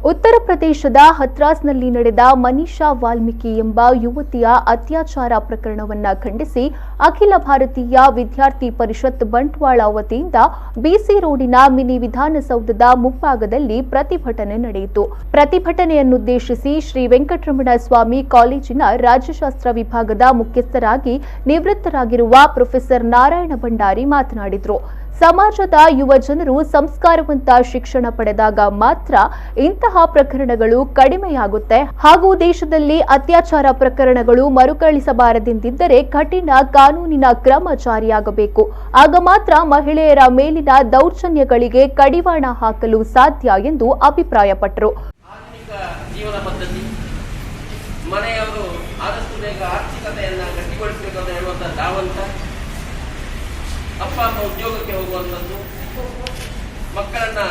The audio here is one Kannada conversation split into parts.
ಉತ್ತರ ಪ್ರದೇಶದ ಹಥ್ರಾಸ್ನಲ್ಲಿ ನಡೆದ ಮನೀಷಾ ವಾಲ್ಮೀಕಿ ಎಂಬ ಯುವತಿಯ ಅತ್ಯಾಚಾರ ಪ್ರಕರಣವನ್ನು ಖಂಡಿಸಿ ಅಖಿಲ ಭಾರತೀಯ ವಿದ್ಯಾರ್ಥಿ ಪರಿಷತ್ ಬಂಟ್ವಾಳ ವತಿಯಿಂದ ಬಿಸಿ ರೋಡಿನ ಮಿನಿ ವಿಧಾನಸೌಧದ ಮುಂಭಾಗದಲ್ಲಿ ಪ್ರತಿಭಟನೆ ನಡೆಯಿತು. ಪ್ರತಿಭಟನೆಯನ್ನುದ್ದೇಶಿಸಿ ಶ್ರೀ ವೆಂಕಟರಮಣ ಸ್ವಾಮಿ ಕಾಲೇಜಿನ ರಾಜ್ಯಶಾಸ್ತ್ರ ವಿಭಾಗದ ಮುಖ್ಯಸ್ಥರಾಗಿ ನಿವೃತ್ತರಾಗಿರುವ ಪ್ರೊಫೆಸರ್ ನಾರಾಯಣ ಭಂಡಾರಿ ಮಾತನಾಡಿದರು. ಸಮಾಜದ ಯುವ ಜನರು ಸಂಸ್ಕಾರವಂತ ಶಿಕ್ಷಣ ಪಡೆದಾಗ ಮಾತ್ರ ಇಂತಹ ಪ್ರಕರಣಗಳು ಕಡಿಮೆಯಾಗುತ್ತೆ ಹಾಗೂ ದೇಶದಲ್ಲಿ ಅತ್ಯಾಚಾರ ಪ್ರಕರಣಗಳು ಮರುಕಳಿಸಬಾರದೆಂದಿದ್ದರೆ ಕಠಿಣ ಕಾನೂನಿನ ಕ್ರಮ ಜಾರಿಯಾಗಬೇಕು. ಆಗ ಮಾತ್ರ ಮಹಿಳೆಯರ ಮೇಲಿನ ದೌರ್ಜನ್ಯಗಳಿಗೆ ಕಡಿವಾಣ ಹಾಕಲು ಸಾಧ್ಯ ಎಂದು ಅಭಿಪ್ರಾಯಪಟ್ಟರು. ಮನೆಯವರು ಆದಷ್ಟು ಬೇಗ ಆರ್ಥಿಕತೆಯನ್ನು ಗಟ್ಟಿಗೊಳಿಸಬೇಕು ಅಂತ ಹೇಳುವಂತಹ ಧಾವಂತ, ಅಪ್ಪ ಅಮ್ಮ ಉದ್ಯೋಗಕ್ಕೆ ಹೋಗುವಂಥದ್ದು, ಮಕ್ಕಳನ್ನ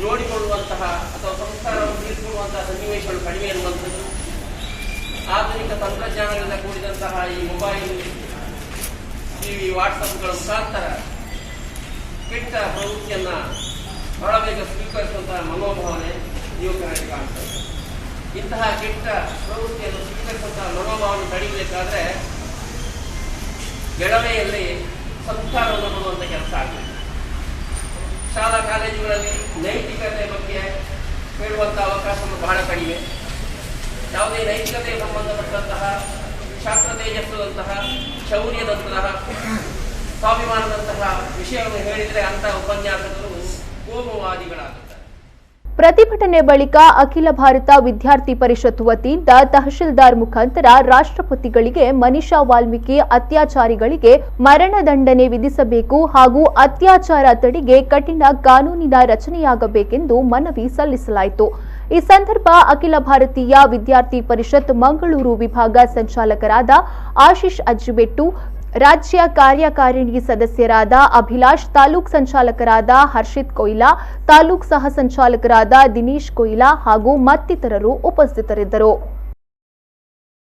ನೋಡಿಕೊಳ್ಳುವಂತಹ ಅಥವಾ ಸಂಸ್ಕಾರವನ್ನು ತೀರಿಸಿಕೊಳ್ಳುವಂತಹ ಸನ್ನಿವೇಶಗಳು ಕಡಿಮೆ ಇರುವಂಥದ್ದು, ಆಧುನಿಕ ತಂತ್ರಜ್ಞಾನಗಳಿಂದ ಕೂಡಿದಂತಹ ಈ ಮೊಬೈಲ್, ಟಿವಿ, ವಾಟ್ಸಪ್ಗಳ ಮುಖಾಂತರ ಕೆಟ್ಟ ಪ್ರವೃತ್ತಿಯನ್ನ ಬಹಳ ಬೇಗ ಸ್ವೀಕರಿಸುವಂತಹ ಮನೋಭಾವನೆ ಯುವಕರಲ್ಲಿ ಕಾಣ್ತದೆ. ಇಂತಹ ಕೆಟ್ಟ ಪ್ರವೃತ್ತಿಯನ್ನು ಸ್ವೀಕರಿಸುವಂತಹ ಮನೋಭಾವನೆ ತಡೆಯಬೇಕಾದ್ರೆ ಗೆಳವೆಯಲ್ಲಿ ಸಂಸ್ಕಾರವನ್ನು ಕೊಡುವಂಥ ಕೆಲಸ ಆಗಬೇಕು. ಶಾಲಾ ಕಾಲೇಜುಗಳಲ್ಲಿ ನೈತಿಕತೆ ಬಗ್ಗೆ ಹೇಳುವಂಥ ಅವಕಾಶಗಳು ಬಹಳ ಕಡಿಮೆ. ಯಾವುದೇ ನೈತಿಕತೆಗೆ ಸಂಬಂಧಪಟ್ಟಂತಹ ಶಾಸ್ತ್ರ ತೇಜಸ್ಸುವಂತಹ ಶೌರ್ಯದಂತಹ ಸ್ವಾಭಿಮಾನದಂತಹ ವಿಷಯವನ್ನು ಹೇಳಿದರೆ ಅಂತಹ ಉಪನ್ಯಾಸಕರು ಕೋಮುವಾದಿಗಳಾಗುತ್ತಾರೆ. ಪ್ರತಿಭಟನೆ ಬಳಿಕ ಅಖಿಲ ಭಾರತ ವಿದ್ಯಾರ್ಥಿ ಪರಿಷತ್ ವತಿಯಿಂದ ತಹಶೀಲ್ದಾರ್ ಮುಖಾಂತರ ರಾಷ್ಟ್ರಪತಿಗಳಿಗೆ ಮನೀಷಾ ವಾಲ್ಮೀಕಿ ಅತ್ಯಾಚಾರಿಗಳಿಗೆ ಮರಣದಂಡನೆ ವಿಧಿಸಬೇಕು ಹಾಗೂ ಅತ್ಯಾಚಾರ ತಡೆಗೆ ಕಠಿಣ ಕಾನೂನಿನ ರಚನೆಯಾಗಬೇಕೆಂದು ಮನವಿ ಸಲ್ಲಿಸಲಾಯಿತು. ಈ ಸಂದರ್ಭ ಅಖಿಲ ಭಾರತೀಯ ವಿದ್ಯಾರ್ಥಿ ಪರಿಷತ್ ಮಂಗಳೂರು ವಿಭಾಗ ಸಂಚಾಲಕರಾದ ಆಶೀಶ್ ಅಜ್ಜಿಬೆಟ್ಟು, ರಾಜ್ಯ ಕಾರ್ಯಕಾರಿಣಿ ಸದಸ್ಯರಾದ ಅಭಿಲಾಷ್, ತಾಲೂಕ್ ಸಂಚಾಲಕರಾದ ಹರ್ಷಿತ್ ಕೊಯ್ಲಾ, ತಾಲೂಕ್ ಸಹ ಸಂಚಾಲಕರಾದ ದಿನೇಶ್ ಕೊಯ್ಲಾ ಹಾಗೂ ಮತ್ತಿತರರು ಉಪಸ್ಥಿತರಿದ್ದರು.